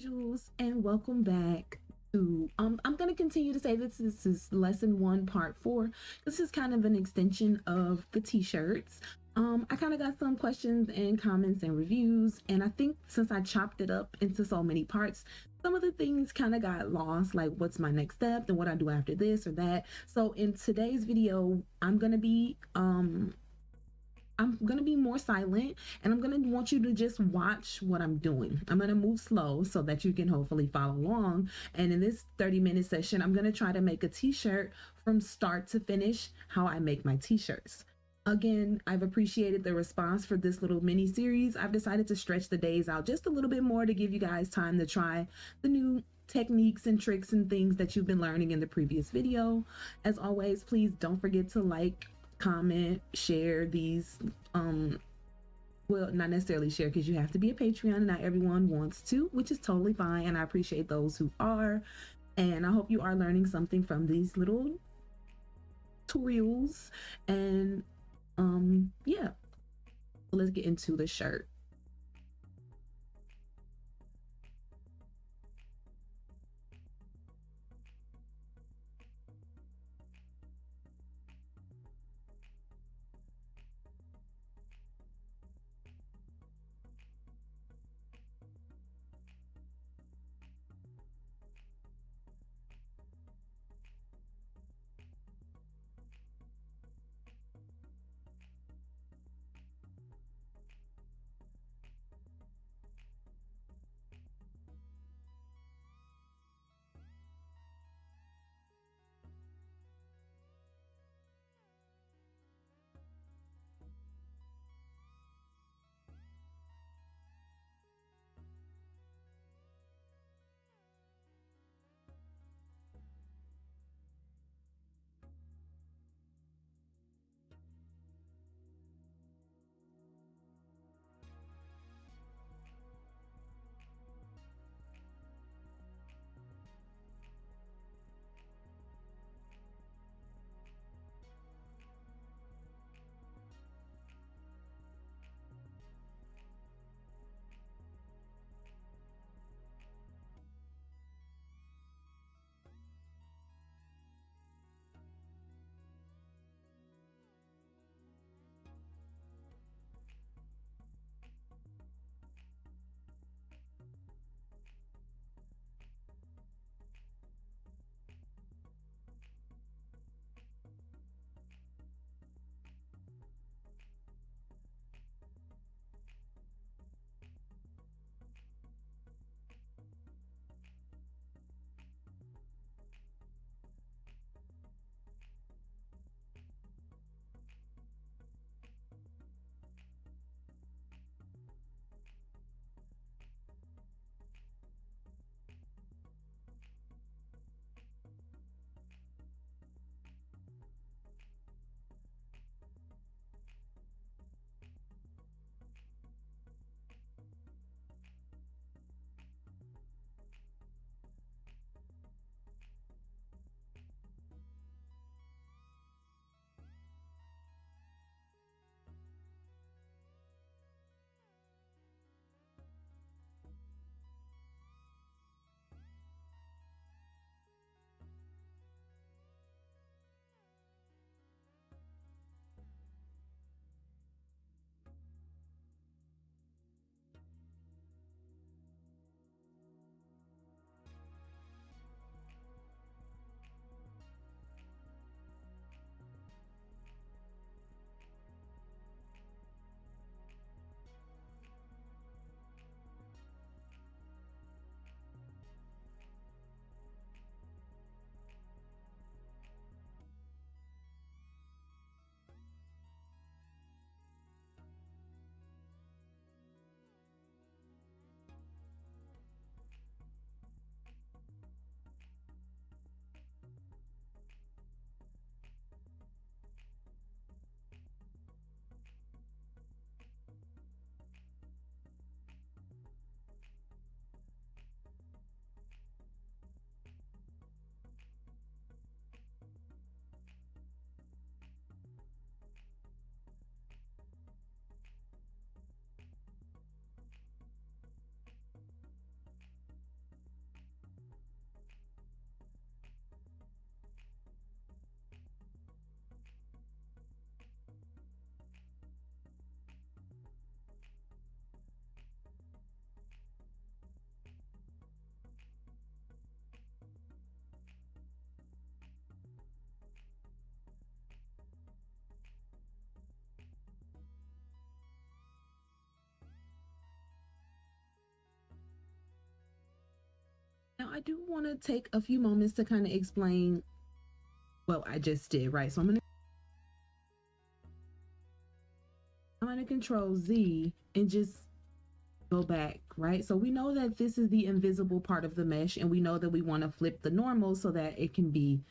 Jewelz, and welcome back to I'm going to continue to say this is lesson 1 part 4. This is kind of an extension of the t-shirts. I kind of got some questions and comments and reviews, and I think since I chopped it up into so many parts, some of the things kind of got lost, like what's my next step and what I do after this or that. So in today's video, I'm going to be more silent, and I'm going to want you to just watch what I'm doing. I'm going to move slow so that you can hopefully follow along. And in this 30-minute session, I'm going to try to make a t-shirt from start to finish, how I make my t-shirts. Again, I've appreciated the response for this little mini series. I've decided to stretch the days out just a little bit more to give you guys time to try the new techniques and tricks and things that you've been learning in the previous video. As always, please don't forget to like, comment, share these. Well, not necessarily share, because you have to be a Patreon and not everyone wants to, which is totally fine, and I appreciate those who are. And I hope you are learning something from these little tutorials. And yeah, let's get into the shirt. do want to take a few moments to kind of explain what I just did, right? So I'm gonna control Z and just go back, right? So we know that this is the invisible part of the mesh, and we know that we want to flip the normal so that it can be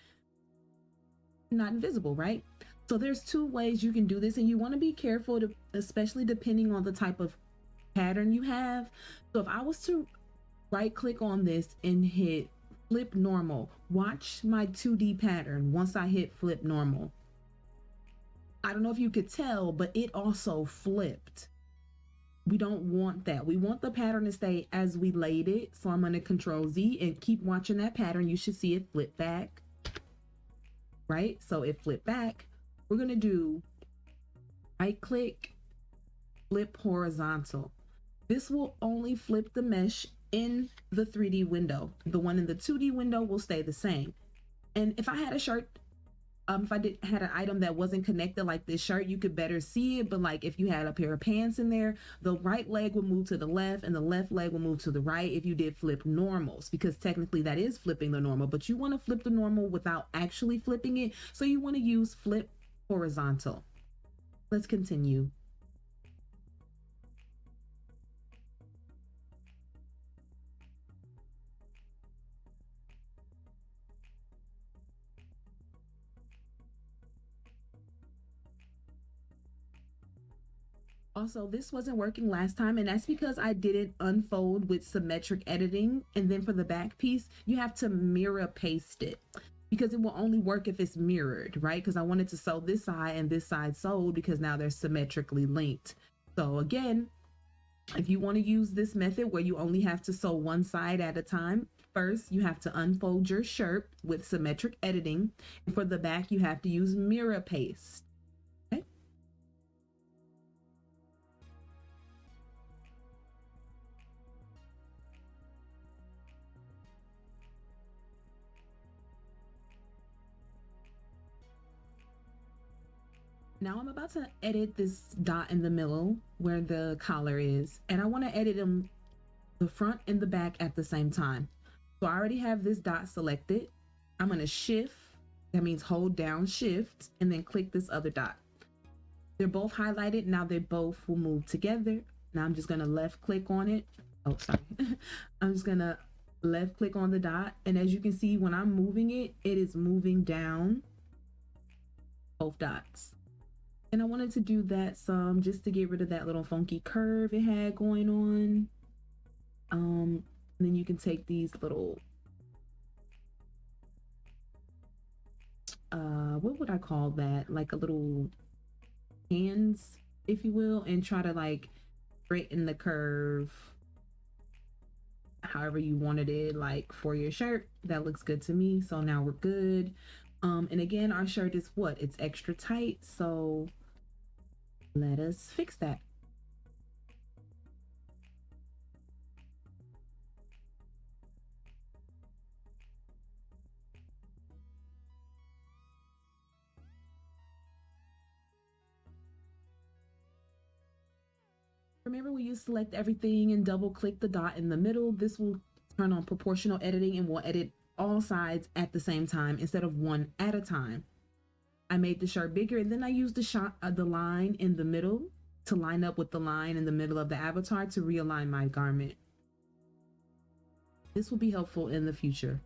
not invisible, right? So there's two ways you can do this, and you want to be careful to, especially depending on the type of pattern you have. So if I was to right click on this and hit flip normal, watch my 2D pattern once I hit flip normal. I don't know if you could tell, but it also flipped. We don't want that. We want the pattern to stay as we laid it. So I'm going to control Z and keep watching that pattern. You should see it flip back, right? So it flipped back. We're going to do right click, flip horizontal. This will only flip the mesh in the 3D window. The one in the 2D window will stay the same. And if I had a shirt, if I had an item that wasn't connected like this shirt, you could better see it. But like if you had a pair of pants in there, the right leg will move to the left and the left leg will move to the right if you did flip normals, because technically that is flipping the normal, but you want to flip the normal without actually flipping it. So you want to use flip horizontal. Let's continue. Also, this wasn't working last time, and that's because I didn't unfold with symmetric editing. And then for the back piece, you have to mirror paste it, because it will only work if it's mirrored, right? Because I wanted to sew this side and this side sewed because now they're symmetrically linked. So again, if you want to use this method where you only have to sew one side at a time, first you have to unfold your shirt with symmetric editing. And for the back, you have to use mirror paste. Now I'm about to edit this dot in the middle where the collar is, and I want to edit them the front and the back at the same time. So I already have this dot selected. I'm going to shift, that means hold down shift, and then click this other dot. They're both highlighted. Now they both will move together. Now I'm just going to left click on it. Oh, sorry. I'm just going to left click on the dot. And as you can see, when I'm moving it, it is moving down both dots. And I wanted to do that some just to get rid of that little funky curve it had going on. Then you can take these little, what would I call that? Like a little hands, if you will, and try to like straighten the curve however you wanted it, like for your shirt. That looks good to me. So now we're good. And again, our shirt is what? It's extra tight. So let us fix that. Remember, when you select everything and double click the dot in the middle, this will turn on proportional editing and will edit all sides at the same time instead of one at a time. I made the shirt bigger, and then I used the line in the middle to line up with the line in the middle of the avatar to realign my garment. This will be helpful in the future.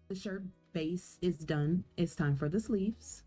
The shirt base is done. It's time for the sleeves.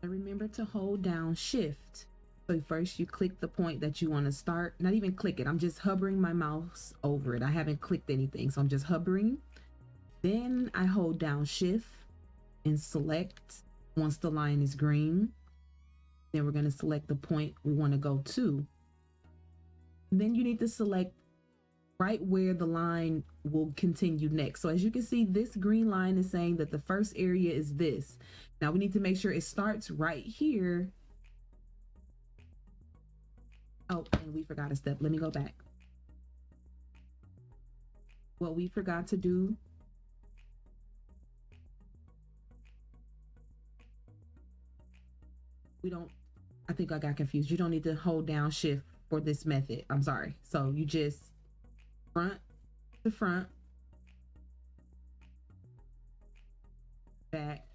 And remember to hold down shift. So first you click the point that you want to start, not even click it, I'm just hovering my mouse over it. I haven't clicked anything, so I'm just hovering. Then I hold down shift and select once the line is green. Then we're going to select the point we want to go to. And then you need to select right where the line will continue next. So as you can see, this green line is saying that the first area is this. Now we need to make sure it starts right here. Oh, and we forgot a step. Let me go back. What we forgot to do, I think I got confused. You don't need to hold down shift for this method. I'm sorry. So you just front to front, back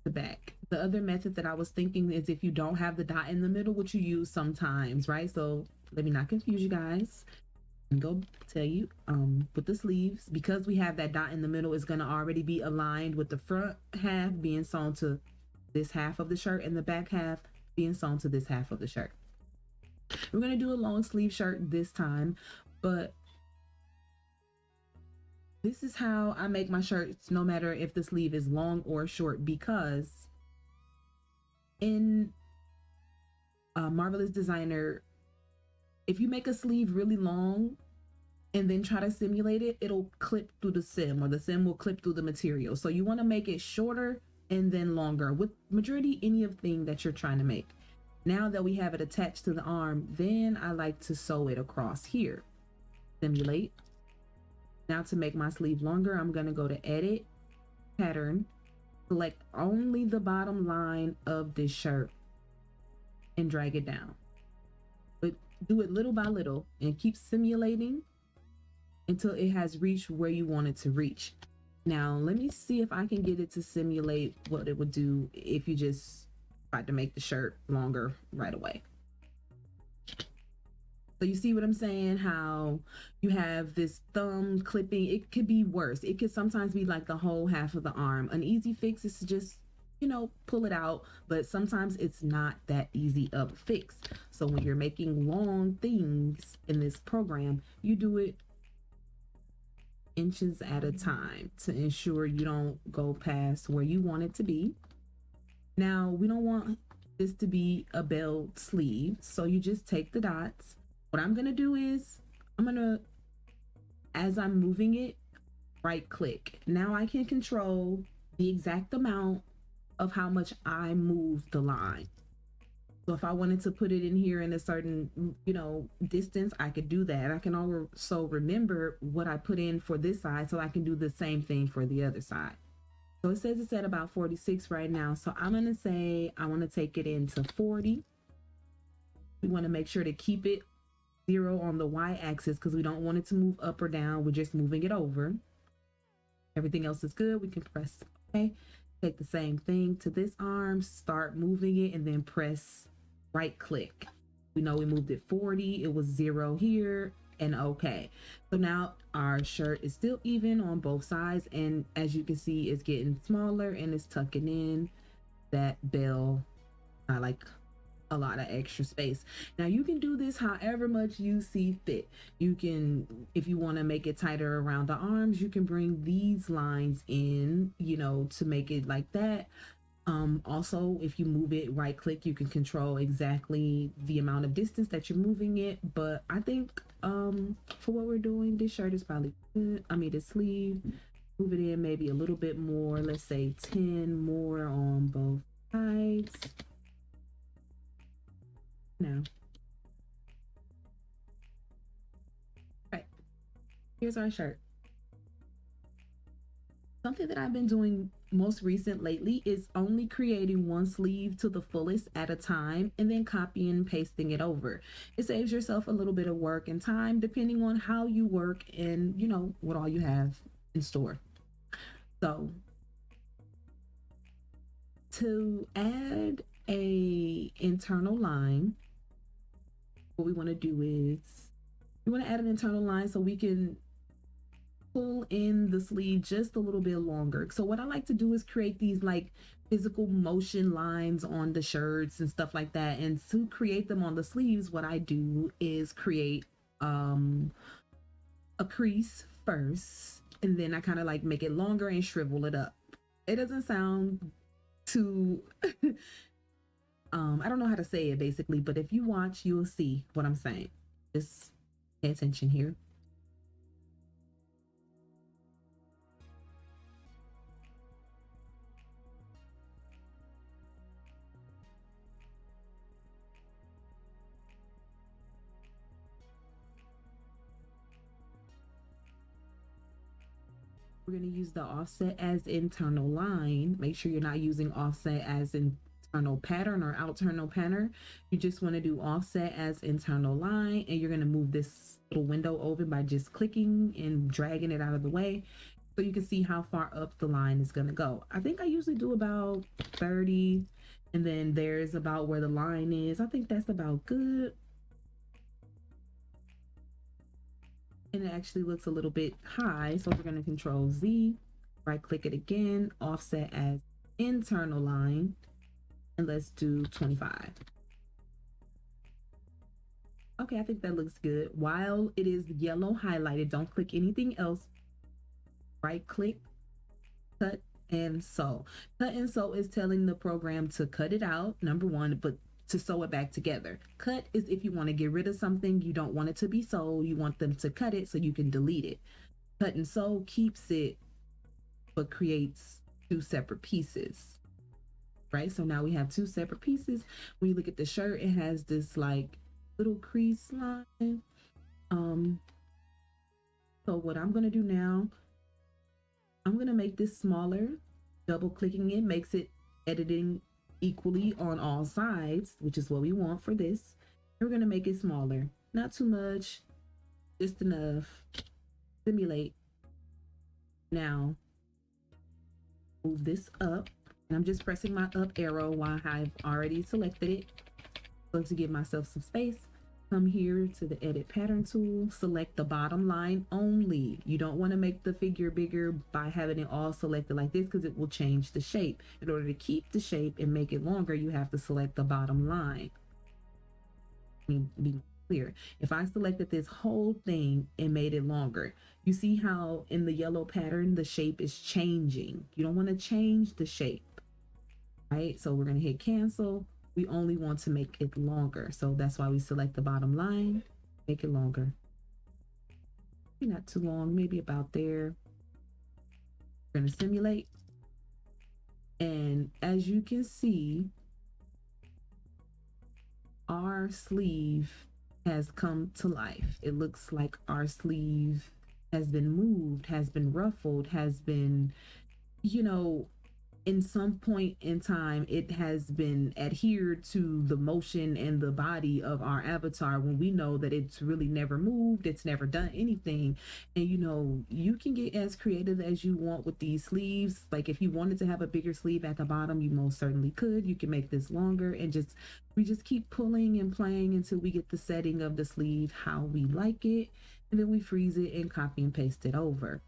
to back. The other method that I was thinking is if you don't have the dot in the middle, which you use sometimes, right? So let me not confuse you guys. And go tell you with the sleeves, because we have that dot in the middle, is going to already be aligned with the front half being sewn to this half of the shirt and the back half being sewn to this half of the shirt. We're going to do a long sleeve shirt this time, but this is how I make my shirts no matter if the sleeve is long or short, because in Marvelous Designer, if you make a sleeve really long and then try to simulate it, it'll clip through the sim, or the sim will clip through the material. So you want to make it shorter and then longer with majority any of thing that you're trying to make. Now that we have it attached to the arm, then I like to sew it across here. Simulate. Now to make my sleeve longer, I'm going to go to edit, pattern, select only the bottom line of this shirt and drag it down. But do it little by little and keep simulating until it has reached where you want it to reach. Now let me see if I can get it to simulate what it would do if you just tried to make the shirt longer right away. So you see what I'm saying? How you have this thumb clipping. It could be worse. It could sometimes be like the whole half of the arm. An easy fix is to just, pull it out, but sometimes it's not that easy of a fix. So when you're making long things in this program, you do it inches at a time to ensure you don't go past where you want it to be. Now, we don't want this to be a bell sleeve, so you just take the dots. What I'm gonna do is as I'm moving it, right click. Now I can control the exact amount of how much I move the line. So if I wanted to put it in here in a certain, distance, I could do that. I can also remember what I put in for this side so I can do the same thing for the other side. So it says it's at about 46 right now. So I'm gonna say I wanna take it into 40. We wanna make sure to keep it 0 on the y-axis because we don't want it to move up or down. We're just moving it over. Everything else is good. We can press OK. Take the same thing to this arm, start moving it, and then press right click. We know we moved it 40. It was 0 here and OK. So now our shirt is still even on both sides. And as you can see, it's getting smaller and it's tucking in that bell. I like a lot of extra space. Now you can do this however much you see fit. You can, if you want to make it tighter around the arms, you can bring these lines in, to make it like that. Also, if you move it, right click, you can control exactly the amount of distance that you're moving it. But I think for what we're doing, this shirt is probably good. The sleeve, move it in maybe a little bit more, let's say 10 more on both sides. Now, right, here's our shirt. Something that I've been doing most recent lately is only creating one sleeve to the fullest at a time and then copying and pasting it over. It saves yourself a little bit of work and time depending on how you work and what all you have in store. So to add a internal line, what we want to do is we want to add an internal line so we can pull in the sleeve just a little bit longer. So what I like to do is create these like physical motion lines on the shirts and stuff like that. And to create them on the sleeves, what I do is create a crease first, and then I kind of like make it longer and shrivel it up. It doesn't sound too I don't know how to say it basically, but if you watch, you'll see what I'm saying. Just pay attention here. We're going to use the offset as internal line. Make sure you're not using offset as internal pattern or outternal pattern. You just want to do offset as internal line, and you're going to move this little window open by just clicking and dragging it out of the way so you can see how far up the line is going to go. I think I usually do about 30, and then there's about where the line is. I think that's about good. And it actually looks a little bit high, so we're going to Control Z, right click it again, offset as internal line, and let's do 25. Okay, I think that looks good. While it is yellow highlighted, don't click anything else. Right click, cut and sew. Cut and sew is telling the program to cut it out, number one, but to sew it back together. Cut is if you want to get rid of something, you don't want it to be sewed, you want them to cut it so you can delete it. Cut and sew keeps it, but creates two separate pieces, right? So now we have two separate pieces. When you look at the shirt, it has this like little crease line. So what I'm going to do now, I'm going to make this smaller. Double clicking it makes it editing equally on all sides, which is what we want for this. We're going to make it smaller, not too much, just enough. Simulate. Now move this up, and I'm just pressing my up arrow while I've already selected it. So to give myself some space, come here to the edit pattern tool, select the bottom line only. You don't want to make the figure bigger by having it all selected like this, because it will change the shape. In order to keep the shape and make it longer, you have to select the bottom line. Be clear. If I selected this whole thing and made it longer, you see how in the yellow pattern the shape is changing. You don't want to change the shape, right? So we're going to hit cancel. We only want to make it longer, so that's why we select the bottom line, make it longer. Maybe not too long, maybe about there. We're going to simulate, and as you can see, our sleeve has come to life. It looks like our sleeve has been moved, has been ruffled, has been, you know, in some point in time, it has been adhered to the motion and the body of our avatar, when we know that it's really never moved, it's never done anything. And you know, you can get as creative as you want with these sleeves. Like if you wanted to have a bigger sleeve at the bottom, you most certainly could. You can make this longer, and we just keep pulling and playing until we get the setting of the sleeve how we like it, and then we freeze it and copy and paste it over.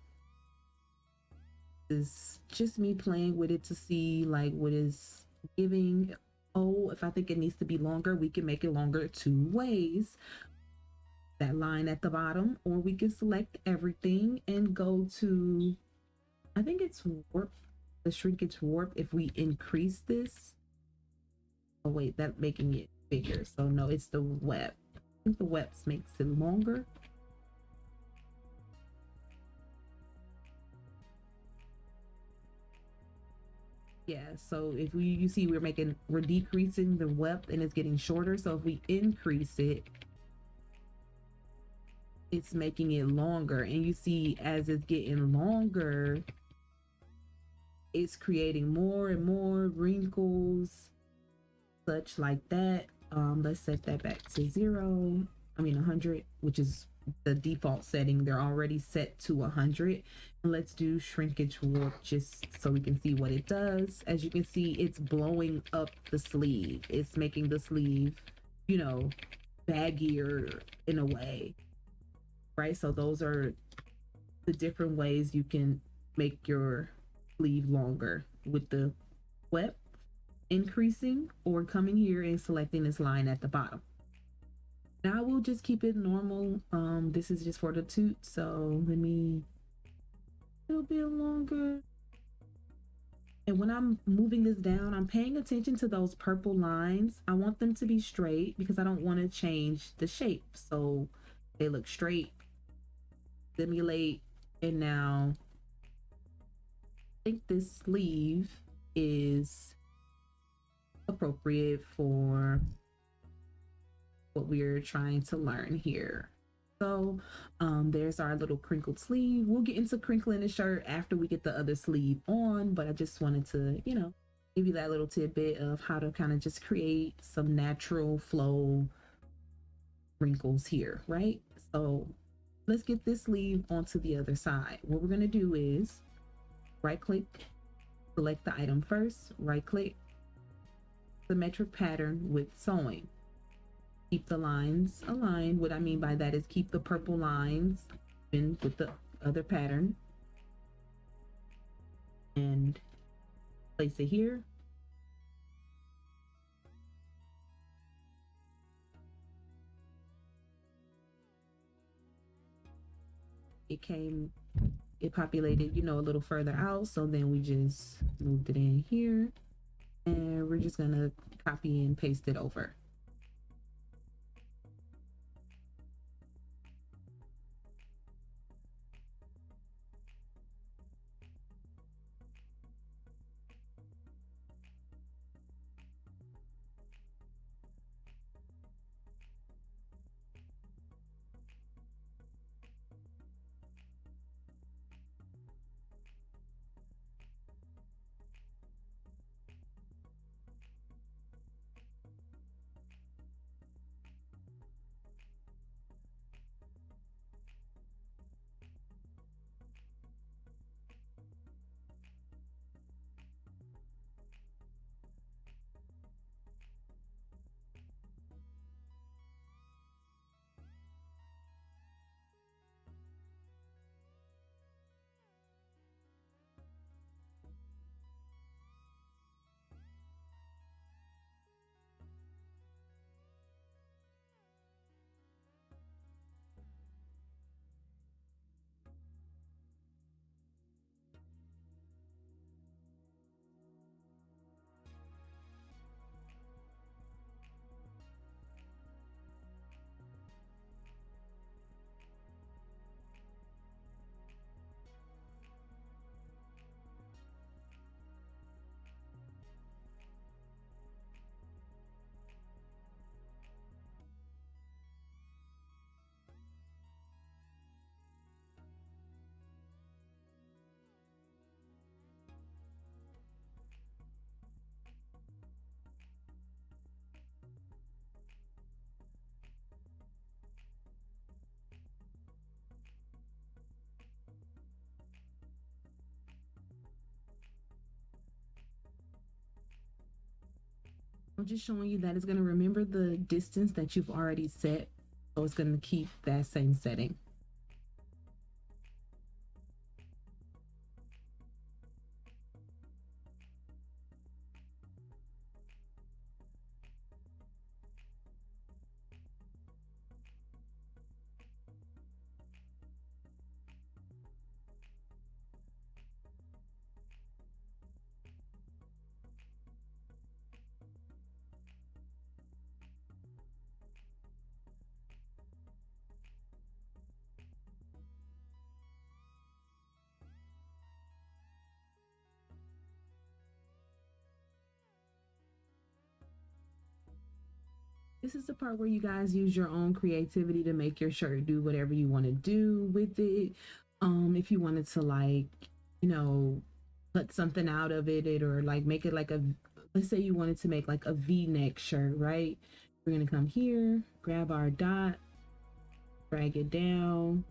Is just me playing with it to see like what is giving. Oh, if I think it needs to be longer, we can make it longer two ways. That line at the bottom, or we can select everything and go to, I think it's warp, the shrinkage warp. If we increase this, oh wait, that making it bigger. So no, it's the web. I think the webs makes it longer. Yeah, so if you see we're decreasing the web and it's getting shorter. So if we increase it, it's making it longer. And you see as it's getting longer, it's creating more and more wrinkles, such like that. Let's set that back to 100, which is the default setting. They're already set to 100. And let's do shrinkage warp just so we can see what it does. As you can see, it's blowing up the sleeve. It's making the sleeve, you know, baggier in a way, right? So those are the different ways you can make your sleeve longer with the web increasing or coming here and selecting this line at the bottom. Now we'll just keep it normal. This is just for the toot, so let me a little bit longer. And when I'm moving this down, I'm paying attention to those purple lines. I want them to be straight because I don't want to change the shape. So they look straight, simulate, and now I think this sleeve is appropriate for what we're trying to learn here. So there's our little crinkled sleeve. We'll get into crinkling the shirt after we get the other sleeve on, but I just wanted to, you know, give you that little tidbit of how to kind of just create some natural flow wrinkles here, right? So let's get this sleeve onto the other side. What we're gonna do is right click, select the item first, right click, symmetric pattern with sewing. Keep the lines aligned. What I mean by that is keep the purple lines in with the other pattern and place it here. It populated, you know, a little further out. So then we just moved it in here and we're just gonna copy and paste it over. I'm just showing you that it's going to remember the distance that you've already set. So it's going to keep that same setting. This is the part where you guys use your own creativity to make your shirt do whatever you want to do with it. If you wanted to, like, you know, cut something out of it or like make it like a, let's say you wanted to make like a V-neck shirt, right? We're gonna come here, grab our dot, drag it down,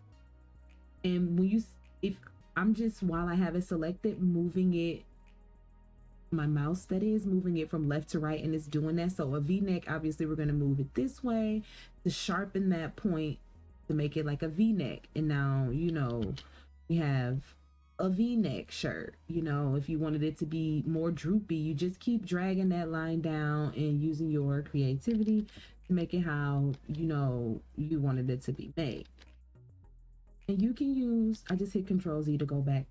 and when you, if I'm just, while I have it selected, moving it, my mouse that is moving it from left to right, and it's doing that. So a V-neck, obviously we're going to move it this way to sharpen that point to make it like a V-neck. And now, you know, We have a V-neck shirt. You know, if you wanted it to be more droopy, you just keep dragging that line down and using your creativity to make it how you know you wanted it to be made. And you can use, I just hit Control Z to go back.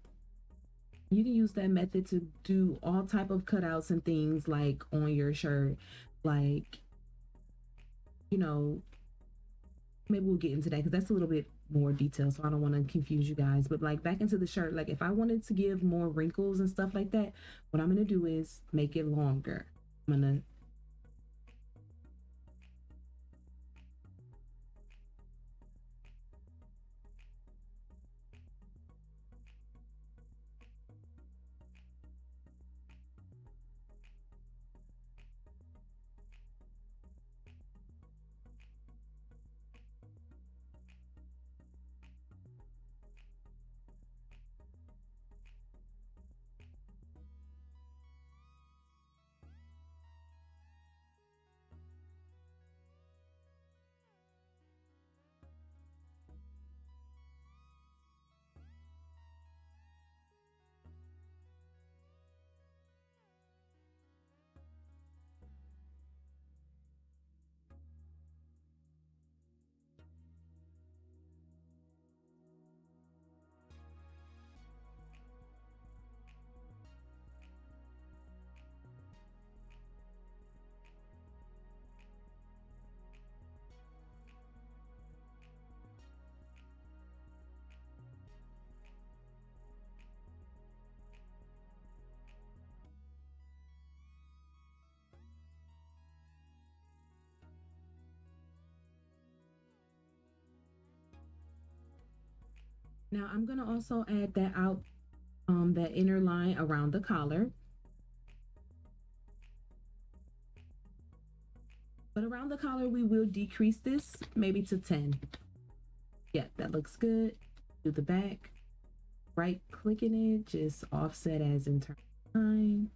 You can use that method to do all type of cutouts and things like on your shirt, like, you know, maybe we'll get into that because that's a little bit more detail, so I don't want to confuse you guys. But like back into the shirt, like if I wanted to give more wrinkles and stuff like that, what I'm gonna do is make it longer. I'm gonna now I'm gonna also add that out, that inner line around the collar. But around the collar, we will decrease this maybe to 10. Yeah, that looks good. Do the back, right clicking it, just offset as internal line.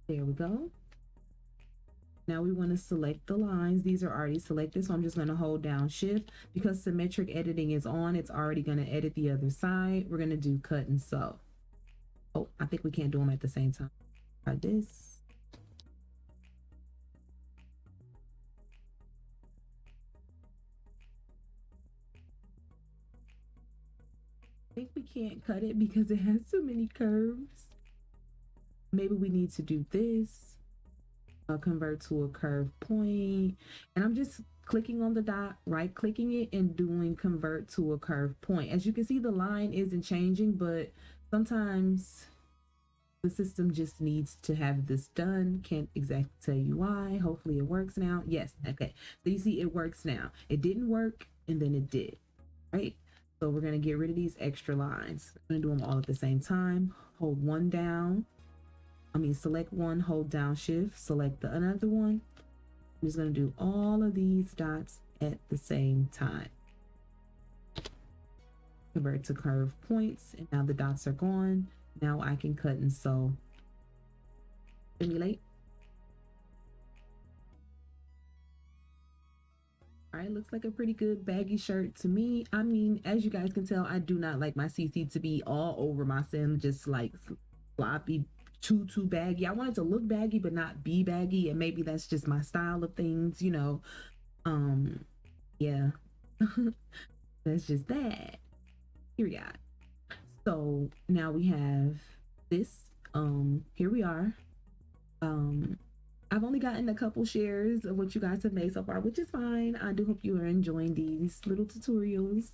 There we go. Now we want to select the lines. These are already selected, so I'm just going to hold down shift. Because symmetric editing is on, it's already going to edit the other side. We're going to do cut and sew. Oh, I think we can't do them at the same time. Try this. I think we can't cut it because it has so many curves. Maybe we need to do this. Convert to a curve point, and I'm just clicking on the dot, right clicking it and doing convert to a curve point. As you can see, the line isn't changing, but sometimes the system just needs to have this done. Can't exactly tell you why. Hopefully it works now. Yes. Okay, so you see it works now. It didn't work and then it did, right? So we're going to get rid of these extra lines. I'm going to do them all at the same time. Hold one down, select one, hold down shift, select the another one. I'm just going to do all of these dots at the same time. Convert to curve points, and now the dots are gone. Now I can cut and sew. Simulate. All right, looks like a pretty good baggy shirt to me. As you guys can tell, I do not like my CC to be all over my sim, just like floppy, too baggy. I want it to look baggy but not be baggy, and maybe that's just my style of things, yeah. That's just that. Here we got. So now we have this. Here we are. I've only gotten a couple shares of what you guys have made so far, which is fine. I do hope you are enjoying these little tutorials.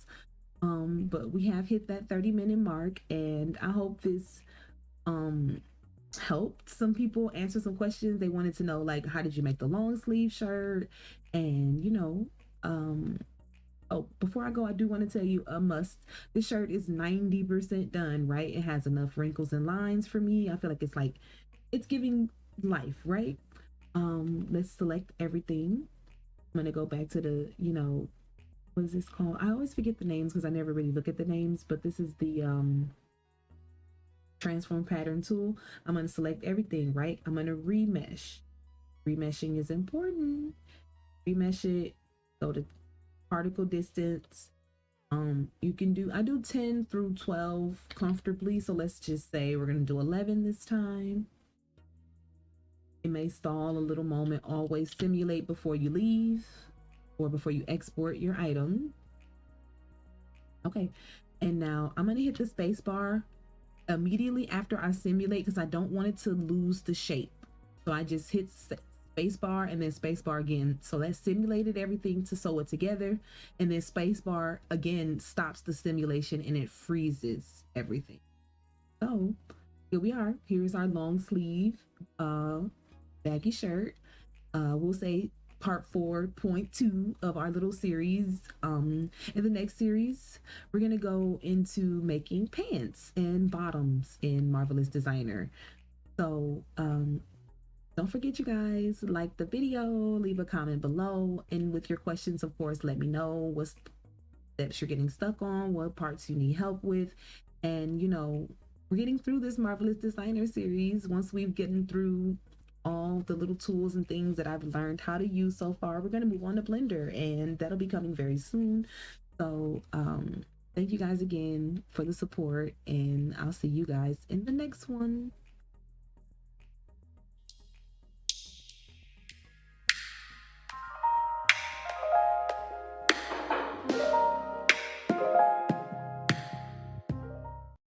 But we have hit that 30-minute mark, and I hope this helped some people answer some questions. They wanted to know, like, how did you make the long sleeve shirt? And oh, before I go, I do want to tell you a must. This shirt is 90% done, right? It has enough wrinkles and lines for me. I feel like it's giving life, right? Let's select everything. I'm gonna go back to the, what is this called? I always forget the names because I never really look at the names, but this is the transform pattern tool. I'm going to select everything, right? I'm going to remesh. Remeshing is important. Remesh it, go to particle distance, You can do, I do 10 through 12 comfortably, so let's just say we're going to do 11 this time. It may stall a little moment. Always simulate before you leave or before you export your item. Okay, and now I'm going to hit the space bar immediately after I simulate because I don't want it to lose the shape. So I just hit space bar and then space bar again. So that simulated everything to sew it together, and then space bar again stops the simulation and it freezes everything. So here we are. Here's our long sleeve baggy shirt. We'll say part 4.2 of our little series. In the next series, we're gonna go into making pants and bottoms in Marvelous Designer. So don't forget, you guys, like the video, leave a comment below, and with your questions, of course, let me know what steps you're getting stuck on, what parts you need help with. And you know, we're getting through this Marvelous Designer series. Once we've gotten through all the little tools and things that I've learned how to use so far, we're going to move on to Blender, and that'll be coming very soon. So thank you guys again for the support, and I'll see you guys in the next one.